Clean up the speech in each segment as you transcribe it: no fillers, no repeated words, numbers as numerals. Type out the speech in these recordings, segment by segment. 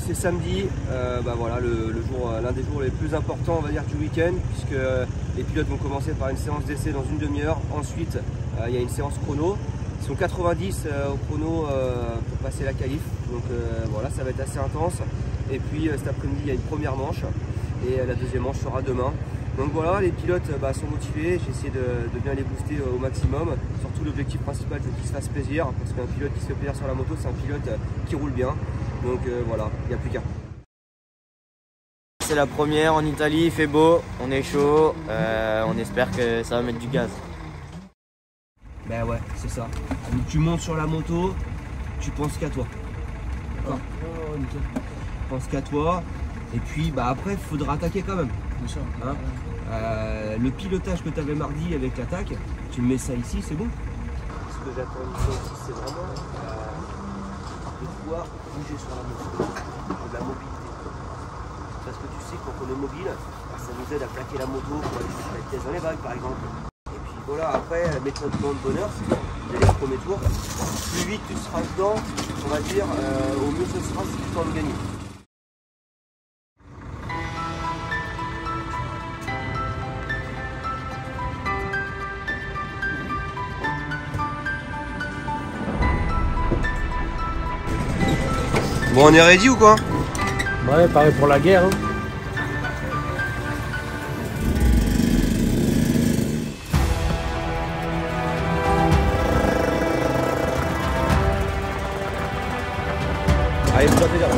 c'est samedi, voilà, l'un des jours les plus importants, on va dire, du week-end, puisque les pilotes vont commencer par une séance d'essai dans une demi-heure. Ensuite, il y a une séance chrono. Ils sont 90 au chrono pour passer la qualif. Donc voilà, ça va être assez intense. Et puis cet après-midi, il y a une première manche. Et la deuxième manche sera demain. Donc voilà, les pilotes sont motivés. J'ai essayé de bien les booster au maximum. Surtout l'objectif principal, c'est qu'ils se fassent plaisir. Parce qu'un pilote qui se fait plaisir sur la moto, c'est un pilote qui roule bien. Donc voilà, il n'y a plus qu'à. C'est la première en Italie, il fait beau, on est chaud, on espère que ça va mettre du gaz. Ben ouais, c'est ça. Donc, tu montes sur la moto, tu penses qu'à toi. D'accord. Tu penses qu'à toi. Et puis après, il faudra attaquer quand même. Bien sûr. Hein, le pilotage que tu avais mardi avec l'attaque, tu mets ça ici, c'est bon. Ce que j'attends ici, c'est vraiment de pouvoir bouger sur la moto, de la mobilité. Parce que tu sais, quand on est mobile, ça nous aide à plaquer la moto pour aller chercher la vitesse dans les vagues par exemple. Et puis voilà, après, méthode de bonheur, c'est d'aller au premier tour. Plus vite tu seras dedans, on va dire, au mieux ce sera si tu tentes de gagner. Bon, on est ready ou quoi? Ouais, pareil pour la guerre. Hein. Allez, vous tapez derrière.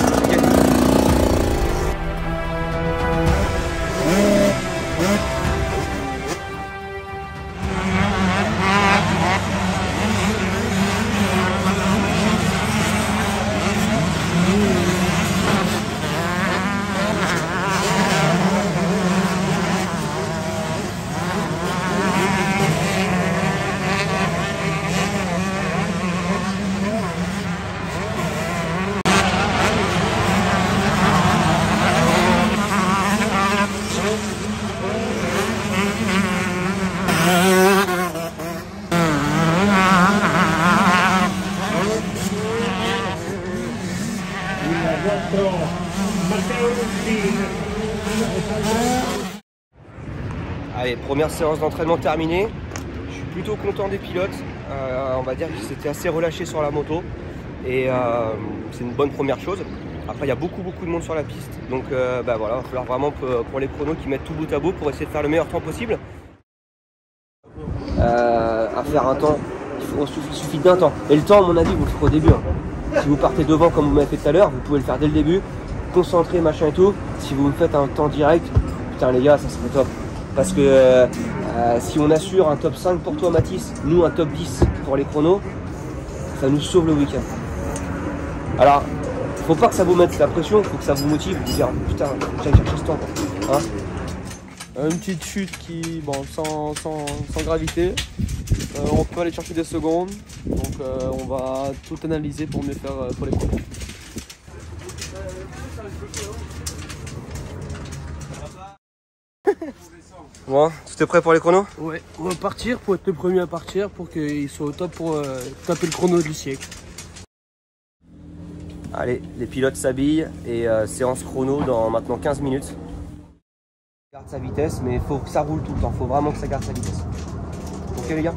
Allez, première séance d'entraînement terminée. Je suis plutôt content des pilotes. On va dire qu'ils s'étaient assez relâchés sur la moto. Et c'est une bonne première chose. Après, il y a beaucoup de monde sur la piste. Donc voilà, il va falloir vraiment pour les chronos qui mettent tout bout à bout pour essayer de faire le meilleur temps possible. À faire un temps, il suffit d'un temps. Et le temps, à mon avis, vous le ferez au début. Hein. Si vous partez devant comme vous m'avez fait tout à l'heure, vous pouvez le faire dès le début. Concentré, machin et tout. Si vous me faites un temps direct, putain les gars, ça serait top. Parce que si on assure un top 5 pour toi Mathis, nous un top 10 pour les chronos, ça nous sauve le week-end. Alors, faut pas que ça vous mette la pression, faut que ça vous motive, vous dire putain, j'ai cherché ce temps. Hein, une petite chute qui, bon, sans gravité. On peut aller chercher des secondes. Donc on va tout analyser pour mieux faire pour les chronos. Bon, tout est prêt pour les chronos? Ouais, on va partir pour être le premier à partir pour qu'il soit au top pour taper le chrono du siècle. Allez, les pilotes s'habillent et séance chrono dans maintenant 15 minutes. Garde sa vitesse, mais il faut que ça roule tout le temps, il faut vraiment que ça garde sa vitesse. Ok les gars?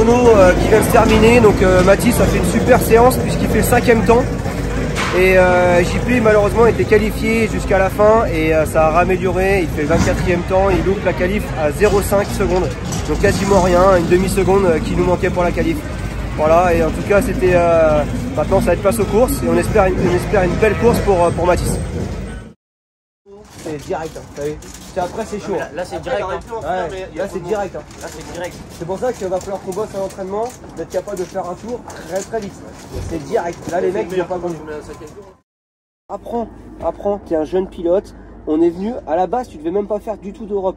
chrono qui vient de se terminer. Donc Mathis a fait une super séance puisqu'il fait le 5e temps. Et JP malheureusement était qualifié jusqu'à la fin et ça a ramélioré. Il fait le 24e temps, il loupe la qualif à 0,5 secondes. Donc quasiment rien, une demi-seconde qui nous manquait pour la qualif. Voilà, et en tout cas c'était maintenant ça va être place aux courses et on espère une belle course pour Mathis. C'est direct, hein, t'as vu. Après c'est chaud. Là c'est direct. Ouais, là c'est direct. Hein. Là c'est direct. C'est pour ça qu'il va falloir qu'on bosse à l'entraînement, d'être capable de faire un tour très vite. C'est direct. Là les mecs ils n'ont pas conduit. Apprends, t'es un jeune pilote. On est venu, à la base tu devais même pas faire du tout d'Europe.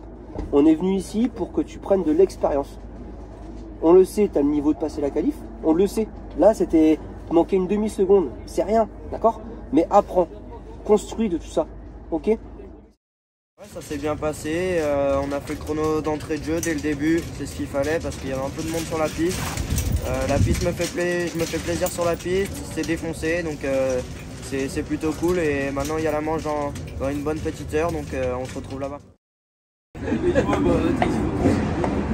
On est venu ici pour que tu prennes de l'expérience. On le sait, t'as le niveau de passer la qualif, on le sait. Là c'était manquer une demi-seconde, c'est rien, d'accord? Mais apprends, construis de tout ça, ok? Ouais, ça s'est bien passé, on a fait le chrono d'entrée de jeu dès le début, c'est ce qu'il fallait parce qu'il y avait un peu de monde sur la piste. La piste je me fais plaisir sur la piste, c'est défoncé donc c'est plutôt cool et maintenant il y a la manche dans une bonne petite heure donc on se retrouve là-bas.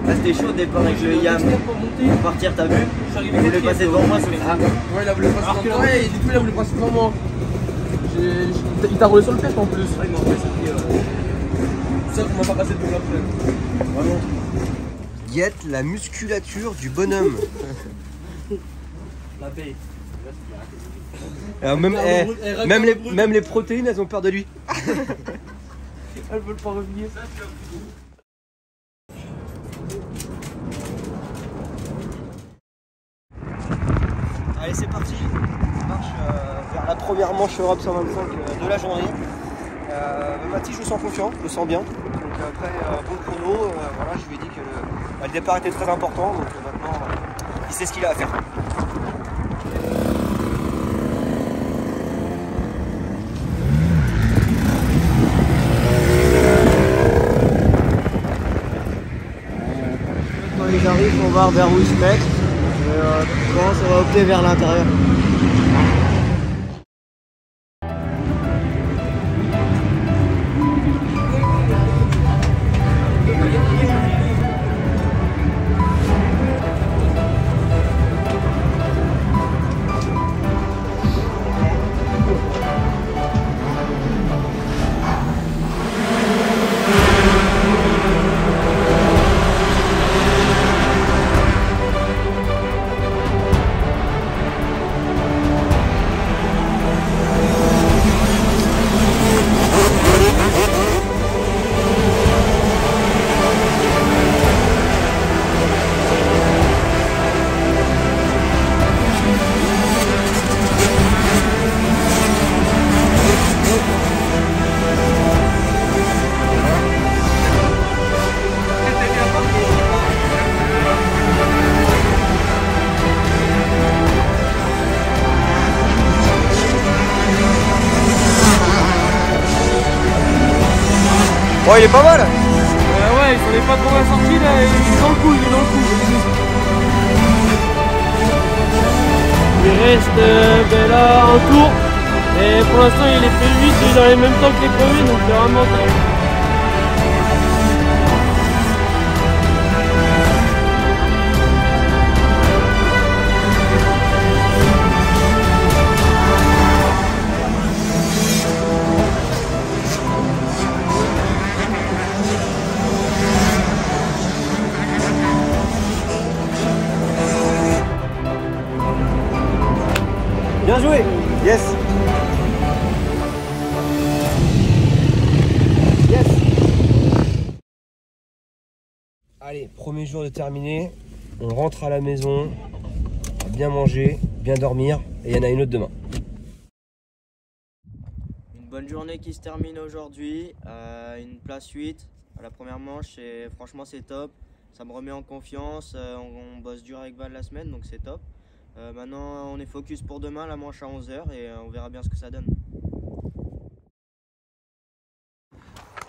Là c'était chaud au départ avec le Yam, pour partir t'as vu? Il voulait passer devant moi, c'est ça. Ouais, il a voulu passer devant moi et du coup il a voulu passer devant moi. Il t'a roulé sur le piège en plus. Ouais, il m'a fait ça. C'est ça qu'on m'a pas passé devant après. Vraiment. Guette la musculature du bonhomme. La paix. Alors même les protéines elles ont peur de lui. Elles veulent pas revenir. Allez c'est parti, on marche vers la première manche Europe 125 de la journée. Mathis je le sens confiant, je le sens bien. Donc après bon chrono, voilà, je lui ai dit que le départ était très important, donc maintenant il sait ce qu'il a à faire. Quand ils arrivent, on va voir vers où ils se mettent. Je pense qu'on va opter vers l'intérieur. Bon il est pas mal. Ouais, il s'en est pas trop bien sorti là, il est dans le coup, Il reste là un tour et pour l'instant il est fait 8, il est dans les mêmes temps que les premiers donc c'est vraiment top. Bien joué. Yes. Yes. Allez, premier jour de terminé. On rentre à la maison. On va bien manger, bien dormir. Et il y en a une autre demain. Une bonne journée qui se termine aujourd'hui. Une place 8 à la première manche. Et franchement c'est top. Ça me remet en confiance. On bosse dur avec Val la semaine donc c'est top. Maintenant on est focus pour demain, la manche à 11h et on verra bien ce que ça donne.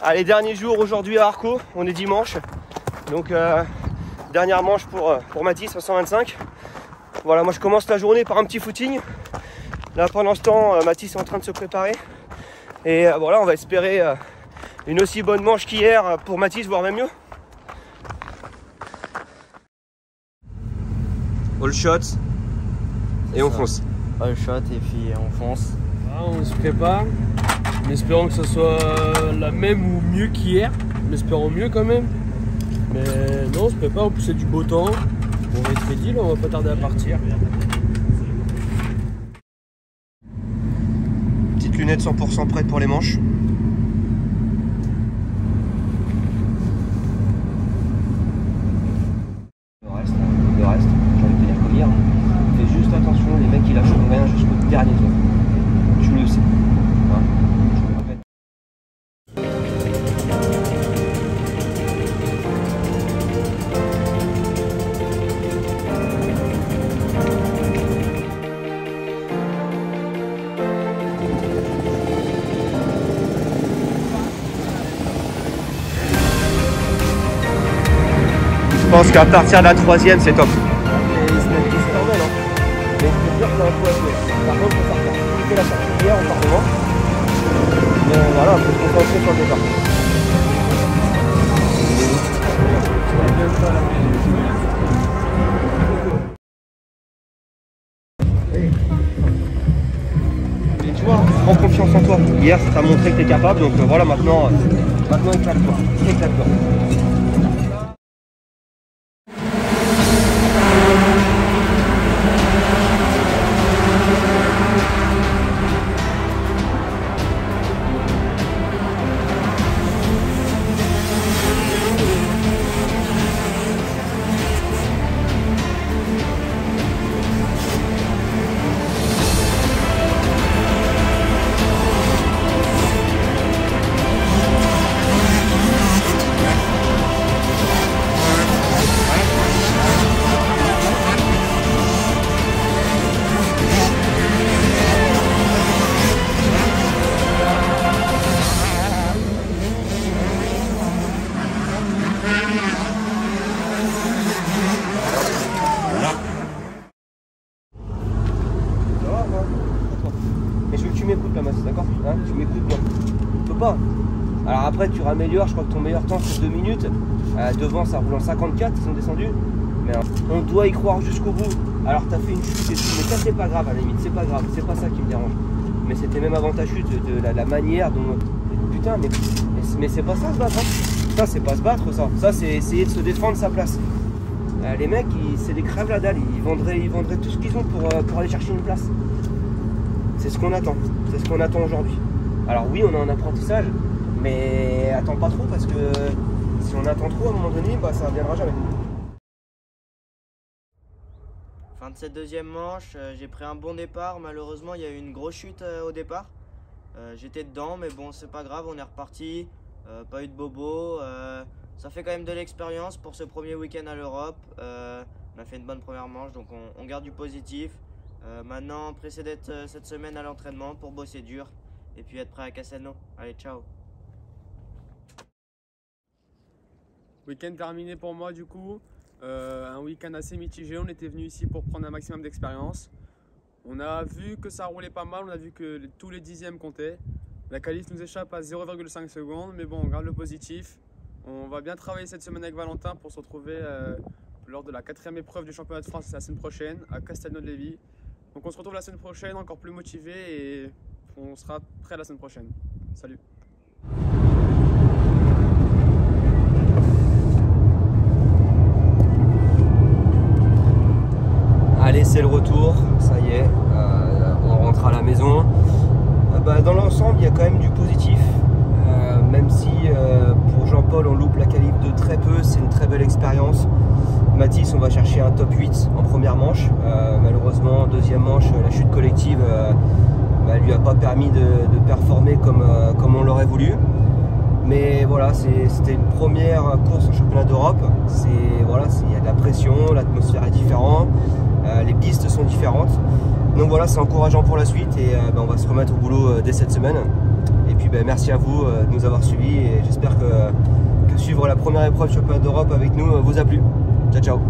Allez, dernier jour aujourd'hui à Arco, on est dimanche. Donc dernière manche pour Mathis à 125. Voilà, moi je commence la journée par un petit footing. Là pendant ce temps, Mathis est en train de se préparer. Et voilà, on va espérer une aussi bonne manche qu'hier pour Mathis, voire même mieux. all shot et on fonce. All shot et puis on fonce. Ah, on se prépare, en espérant que ce soit la même ou mieux qu'hier, en espérant mieux quand même. Mais non, on se prépare, en plus c'est du beau temps, on va être ready là, on va pas tarder à partir. Petite lunette 100% prête pour les manches. Le reste, j'ai envie de te dire comme hier, fais juste attention, les mecs ils lâchent rien jusqu'au dernier tour. Tu le sais. Hein, je le répète. Je pense qu'à partir de la 3e, c'est top. Et il se met normal, hein. Mais je peux dire que c'est un coup à jouer. Par contre, il faut faire que la sortie hier, on part devant. Mais voilà, il faut se concentrer sur le départ. Et tu vois, prends confiance en toi. Hier, tu as montré que tu es capable, donc voilà, maintenant éclate-toi. Éclate-toi. Mais je veux que tu m'écoutes, la masse, d'accord, hein, tu m'écoutes bien. Tu peux pas. Alors après, tu raméliores, je crois que ton meilleur temps c'est 2 minutes. Devant, ça roule en 54, ils sont descendus. Mais on doit y croire jusqu'au bout. Alors t'as fait une chute et tout, mais ça c'est pas grave à la limite, c'est pas grave, c'est pas ça qui me dérange. Mais c'était même avant ta chute, de la manière dont... Putain, mais c'est pas ça se battre, hein. Ça c'est pas se battre, ça. Ça c'est essayer de se défendre sa place. Les mecs, c'est des crèves la dalle, ils vendraient tout ce qu'ils ont pour aller chercher une place. C'est ce qu'on attend, c'est ce qu'on attend aujourd'hui. Alors oui, on est en apprentissage, mais attends pas trop parce que si on attend trop à un moment donné, bah, ça ne reviendra jamais. Fin de cette deuxième manche, j'ai pris un bon départ. Malheureusement, il y a eu une grosse chute au départ. J'étais dedans, mais bon, c'est pas grave, on est reparti. Pas eu de bobo. Ça fait quand même de l'expérience pour ce premier week-end à l'Europe. On a fait une bonne première manche, donc on garde du positif. Maintenant, pressé d'être cette semaine à l'entraînement pour bosser dur et puis être prêt à Castelnau. Allez, ciao. Week-end terminé pour moi du coup. Un week-end assez mitigé. On était venu ici pour prendre un maximum d'expérience. On a vu que ça roulait pas mal, on a vu que tous les dixièmes comptaient. La qualif nous échappe à 0,5 secondes, mais bon, on garde le positif. On va bien travailler cette semaine avec Valentin pour se retrouver lors de la 4e épreuve du championnat de France la semaine prochaine à Castelnau-de-Lévis. Donc on se retrouve la semaine prochaine encore plus motivé et on sera prêt la semaine prochaine. Salut! Allez, c'est le retour, ça y est, on rentre à la maison. Dans l'ensemble, il y a quand même du positif. Même si pour Jean-Paul, on loupe la qualif de très peu, c'est une très belle expérience. Mathis, on va chercher un top 8 en première manche. Malheureusement, deuxième manche, la chute collective lui a pas permis de performer comme on l'aurait voulu. Mais voilà, c'était une première course au championnat d'Europe. Voilà, il y a de la pression, l'atmosphère est différente, les pistes sont différentes. Donc voilà, c'est encourageant pour la suite et on va se remettre au boulot dès cette semaine. Et puis merci à vous de nous avoir suivis et j'espère que suivre la première épreuve championnat d'Europe avec nous vous a plu. Ciao ciao.